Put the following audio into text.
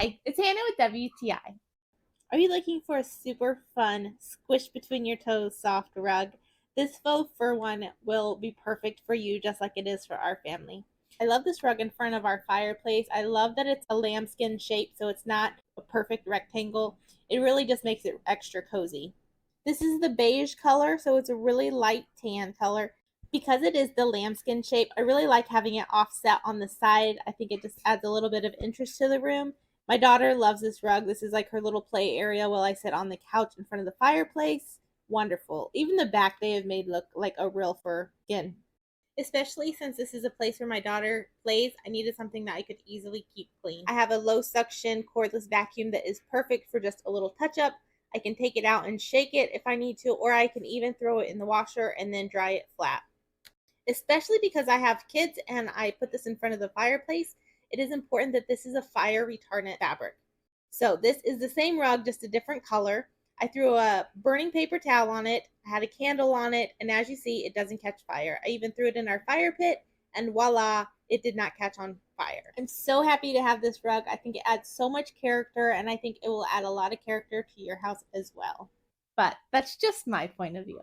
Hi, it's Hannah with WTI. Are you looking for a super fun, squish between your toes soft rug? This faux fur one will be perfect for you just like it is for our family. I love this rug in front of our fireplace. I love that it's a lambskin shape, so it's not a perfect rectangle. It really just makes it extra cozy. This is the beige color, so it's a really light tan color. Because it is the lambskin shape, I really like having it offset on the side. I think it just adds a little bit of interest to the room. My daughter loves this rug. This is like her little play area while I sit on the couch in front of the fireplace. Wonderful. Even the back they have made look like a real fur skin. Especially since this is a place where my daughter plays, I needed something that I could easily keep clean. I have a low suction cordless vacuum that is perfect for just a little touch up. I can take it out and shake it if I need to, or I can even throw it in the washer and then dry it flat. Especially because I have kids and I put this in front of the fireplace, it is important that this is a fire retardant fabric. So this is the same rug, just a different color. I threw a burning paper towel on it, I had a candle on it, and as you see, it doesn't catch fire. I even threw it in our fire pit, and voila, it did not catch on fire. I'm so happy to have this rug. I think it adds so much character, and I think it will add a lot of character to your house as well. But that's just my point of view.